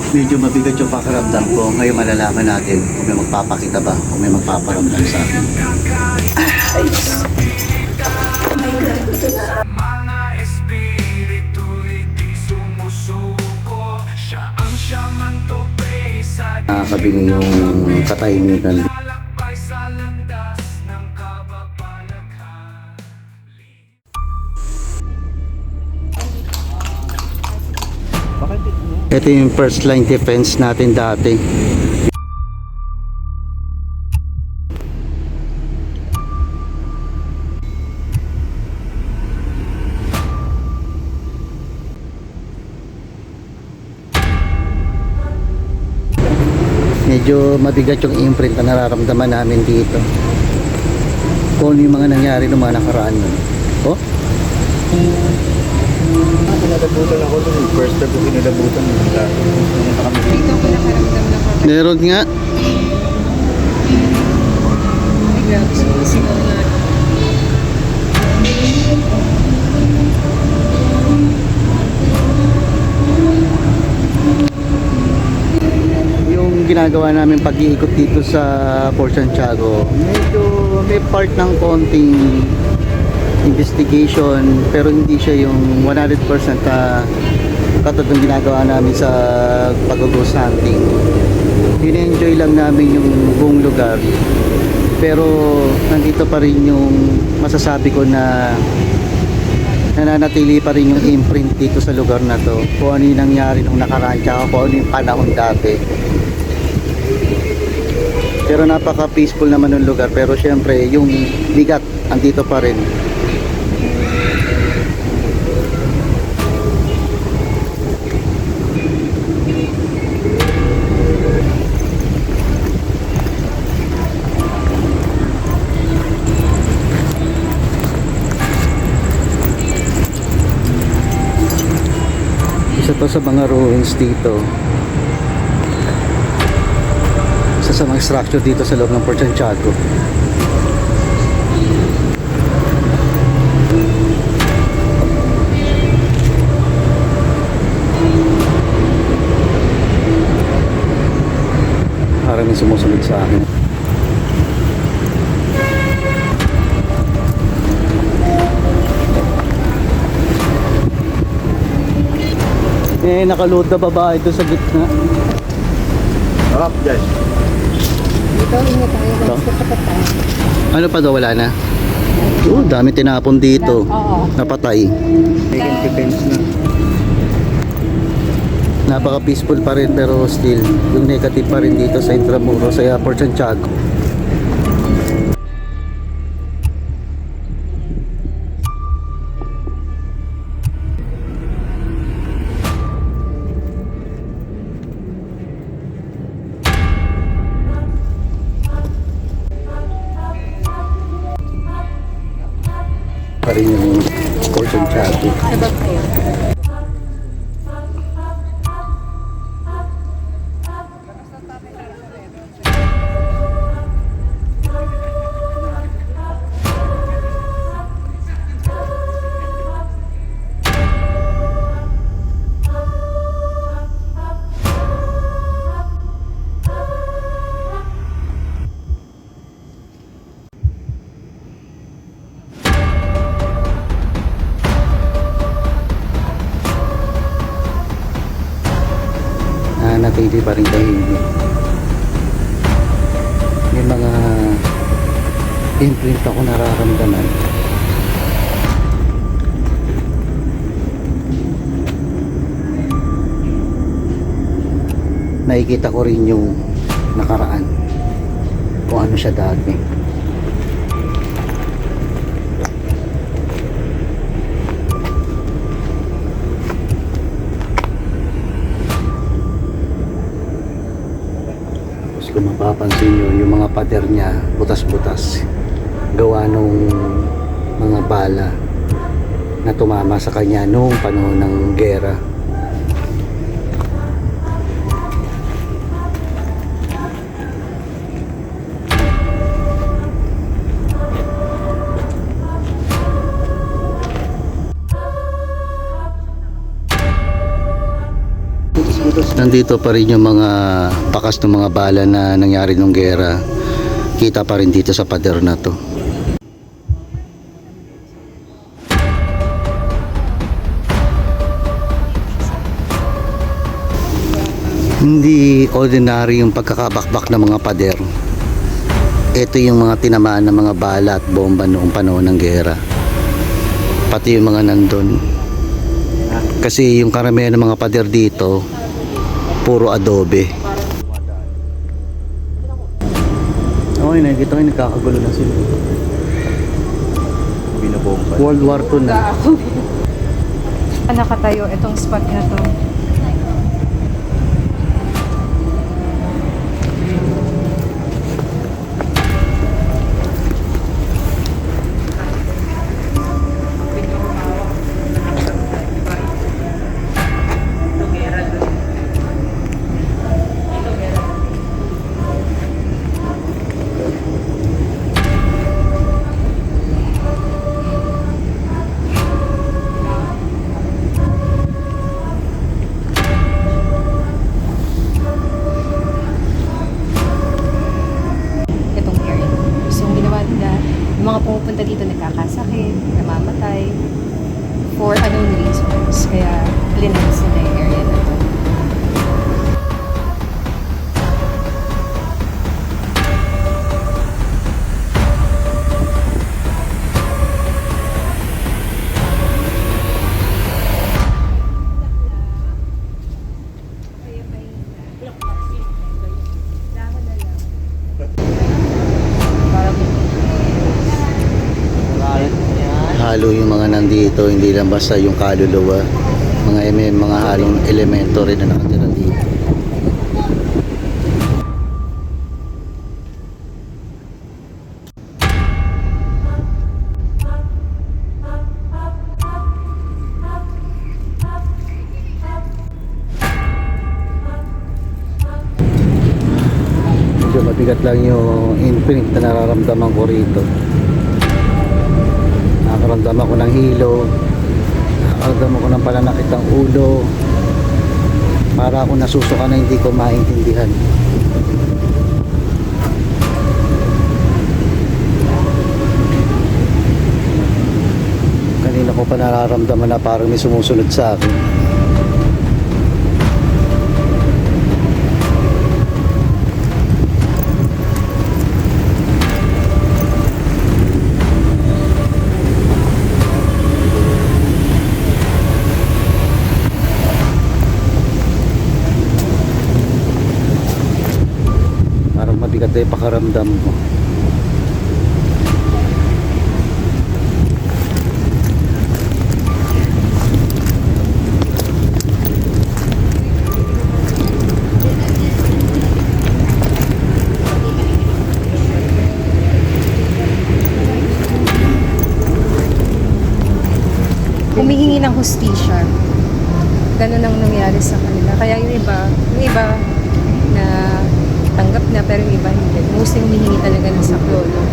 Medyo mabigat yung pakiramdam ko. Ngayon malalaman natin kung may magpapakita ba, kung may magpaparamdam sa akin. Ayos. Mga espiritu di sumusuko. Siya ang siyang tope sa Nakakabili yung katahimikan. lalakbay sa landas ng kababalaghan. Ito yung first line defense natin dati. Medyo mabigat yung imprint na nararamdaman namin dito. Kung ano yung mga nangyari noong mga nakaraan nun. Oh? Kinadabutan ako dun. First time ko kinadabutan. Pumunta kami dito. Dito ko nakaramdam na ko. Meron nga. Ay, grabe sumisigaw na. Yung ginagawa namin pag-iikot dito sa Port Santiago, medyo may part ng konting investigation pero hindi siya yung 100% katulad ng ginagawa namin sa pag-ghost hunting. Ine-enjoy lang namin yung buong lugar pero nandito pa rin yung masasabi ko na nananatili pa rin yung imprint dito sa lugar na to, kung ano yung nangyari nung nakaraan tsaka kung ano yung panahon dati. Pero napaka peaceful naman ng lugar, pero syempre yung bigat andito pa rin. Isa to sa mga ruins dito. Isa sa mga structure dito sa loob ng Port Santiago. Parang may sumusunod sa akin. Nakaload na babae doon sa gitna. Harap dyan. Dito, ingat tayo. Ito? Tapat tayo. Ano pa daw, wala na? Dami tinapon dito. Oo. Napatay. Second defense na. Napaka peaceful pa rin pero still yung negative pa rin dito sa Intramuros sa Port Santiago. Pa rin yung Port Santiago. Sabag kayo. Natili pa rin tahimik. May mga imprint ako nararamdaman. Nakikita ko rin yung nakaraan kung ano siya dati. Kung mapapansin nyo, yung mga pader niya butas-butas, gawa nung mga bala na tumama sa kanya noong panahon ng gera. Nandito pa rin yung mga bakas ng mga bala na nangyari nung gera. Kita pa rin dito sa pader na to. Hindi ordinary yung pagkakabakbak ng mga pader. Ito yung mga tinamaan ng mga bala at bomba noong panahon ng gera. Pati yung mga nandun. Kasi yung karamihan ng mga pader dito, puro adobe. Okay, nakikita ko yung nagkakagulo na sila. Binabomba. World War II na. Nakatayo itong spot na to. Itong area. So, ang ginawa nila, yung mga pumupunta dito nagkakasakit, namamatay, for unknown reasons. Kaya, linens nila yung area na to. Halo yung mga nandito, hindi lang basta yung kaluluwa. Mga halong elemento rin na nakatira dito. Medyo mabigat lang yung imprint na nararamdaman ko rito. Nakakaramdam ako ng hilo, nakakaramdam ako ng pananakit ng ulo, para ako nasusuka na hindi ko maintindihan. Kanina ko pa nararamdaman na parang may sumusunod sa akin. Mabigat na yung pakaramdam ko. Humihingi ng hustisya. Ganun ang nangyari sa kanila. Kaya yung iba na tanggap na pero yung iba hindi. Mostly humihingi talaga ng saklolo.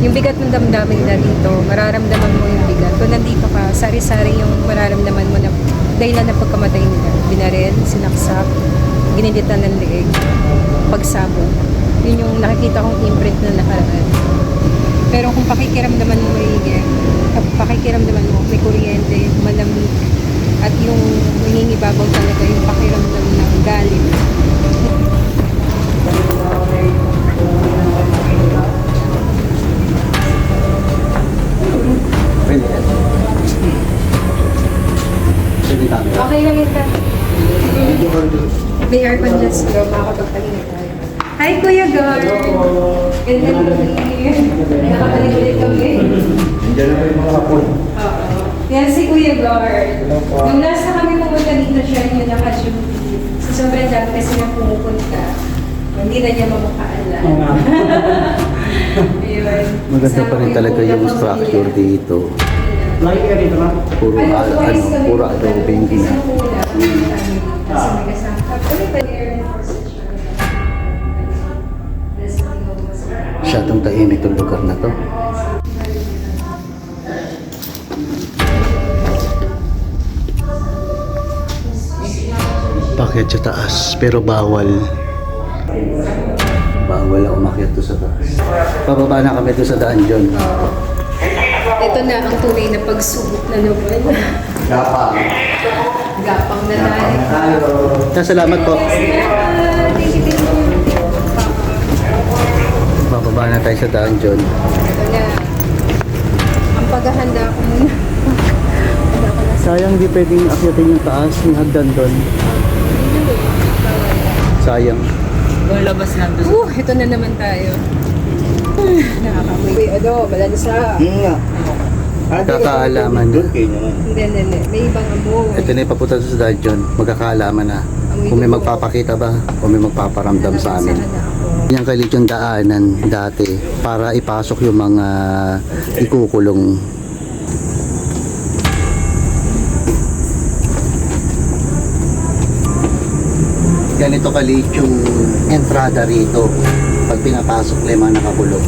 Yung bigat ng damdamin nila dito, mararamdaman mo yung bigat. Kung nandito ka, sari-sari yung mararamdaman mo na dahilan ng pagkamatay nila. Binaril, sinaksak, ginilitan ng leeg, pagsabog. Yun yung nakikita kong imprint na nakaraan. Pero kung pakikiramdaman mo may kuryente, malamig, at yung hiningibabaw talaga yung pakiramdam ng galit. Okay lang ito. May aircon dyan siguro, makakapagpahinga tayo. Hi, Kuya Gar! Ganda mo nakabalik ulit kami. Diyan na pa yung mga hapon. Oo. Yan si Kuya Gar. Nung last na kami pumunta dito siya, yung naka-duty. So, sobrang dami kasi na pumupunta. Hindi na niya mamukaalam. Ayun. Maganda pa rin talaga yung structure dito. Lagi ka dito ba? Puro adobe yung ginagawa. Kasi may kasama. Masyadong tahimik yung lugar na to. Pakyat sa taas, pero bawal. Bawal ako makyat to sa taas. Pababa na kami to sa dungeon. Ito na ang tunay na pagsubok na naman. Gapang. Gapang na tayo. Salamat po. Thank you. Bababa na tayo sa dungeon. Ito na. Ang paghahanda ko muna. Handa ko na sa Sayang di pwedeng akyatin yung taas, yung hagdan doon. Sayang. ito na naman tayo. Nakakamoy. Balansa. Kakaalaman na. Doon kayo naman. Hindi. May ibang amoy. Ito na ipapunta sa dungeon. Magkakaalaman na. Kung may magpapakita ba, kung may magpaparamdam sa amin. Yan kalit yung daanan dati para ipasok yung mga ikukulong. Ganito kalit yung entrada rito pag pinapasok na yung mga nakakulong.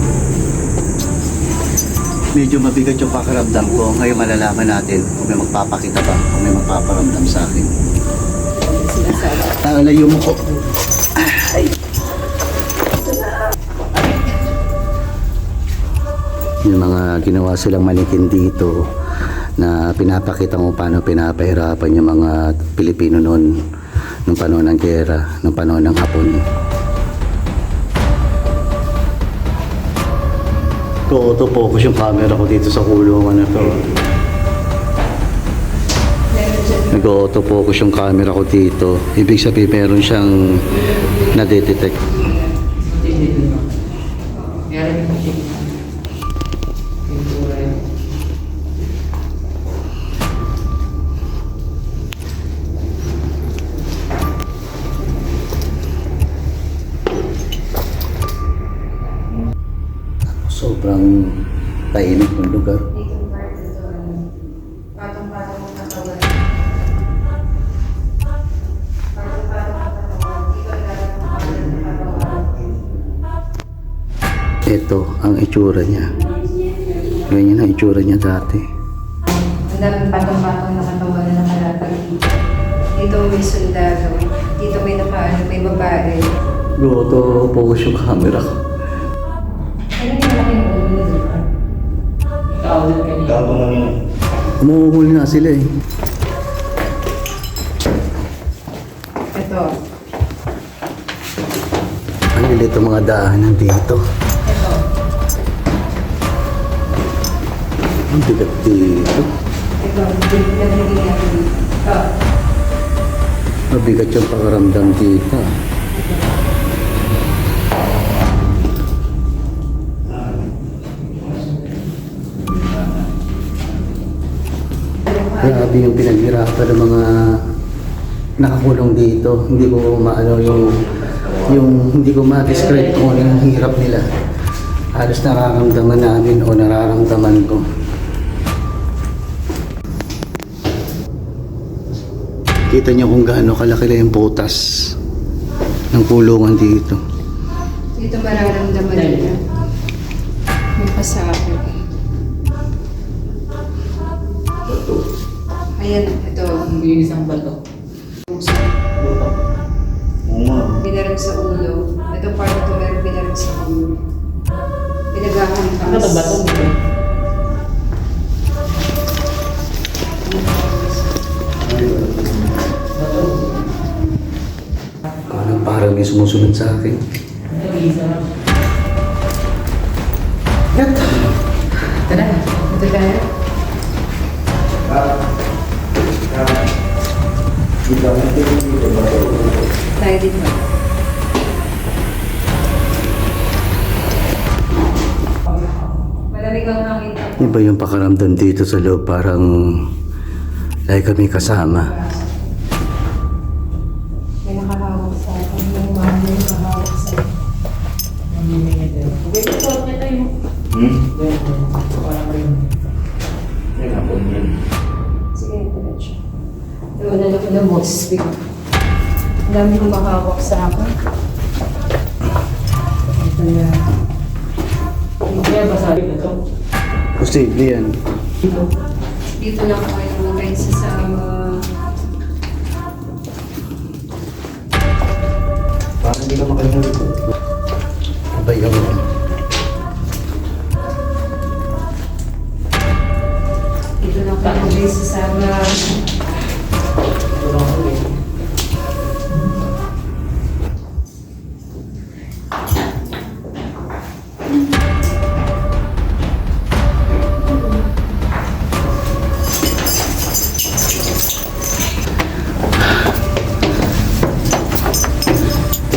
Medyo mabigat yung pakiramdam ko. Ngayon malalaman natin kung may magpapakita ba, kung may magpaparamdam sa akin. Layo mo ko. Ay. Yung mga ginawa silang manikin dito na pinapakita mo paano pinapahirapan yung mga Pilipino noon nung panahon ng gera, nung panahon ng Hapon. Auto-focus yung camera ko dito sa kulungan na to. Nag-auto-focus yung camera ko dito. Ibig sabihin meron siyang nadetect. Sobrang tahimik ng lugar. Ito ang itsura niya. Ganyan ang itsura niya dati. Ang daming patong-patong na katawan na nakalatag dito. Dito may sundalo. Dito may babae. Auto-focus yung camera ko. Ano yung malaking ulo dito? Gabang lang yun. Umuhuli na sila eh. Ito. Ang lilit ang mga daanan dito. Ito. Ang bigat dito. Ito. Ito. Mabigat yung pakaramdam dito. Grabe yung pinaghirapan ng mga nakakulong dito. Hindi ko maano yung hindi ko ma-describe kung ano yung hirap nila. Halos nararamdaman namin o nararamdaman ko. Kita niyo kung gaano kalaki lang yung butas ng kulungan dito. Dito mararamdaman nila. May pasakit. Ayan, ito. Yung isang bato. Oo nga. Binarag sa ulo. Ito part na ito, meron binarag sa ulo. Pinagahampas. Ano bato? Parang may sumusunod sa akin. Tara, ito tayo. Tayo dito. Malamig ang hangin. Iba yung pakaramdam dito sa loob, parang lagi kami kasama. May nakahawak sa akin. May mga nakahawak sa akin. Ay, hapon yun. Sige, diretso. Iwan na lang ko ng mosby. Ang dami kong makahawak sa akin. Ito na. Kaya basahin na ito. Posible yan. Dito lang ako yung mga sa Sama.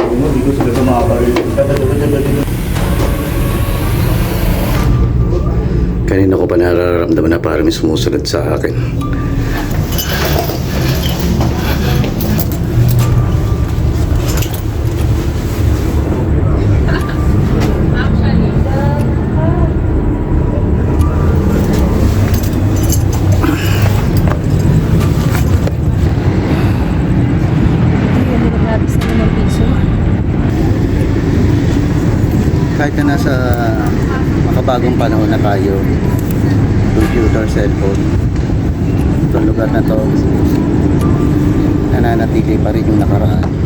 Hindi ko sila tumakaril. Kanina ko pa nararamdaman na parang may sumusunod sa akin. Hindi na naghabis na ng piso. Kahit na nasa makabagong panahon na tayo, computer, cellphone, itong lugar na to nananatili pa rin yung nakaraan.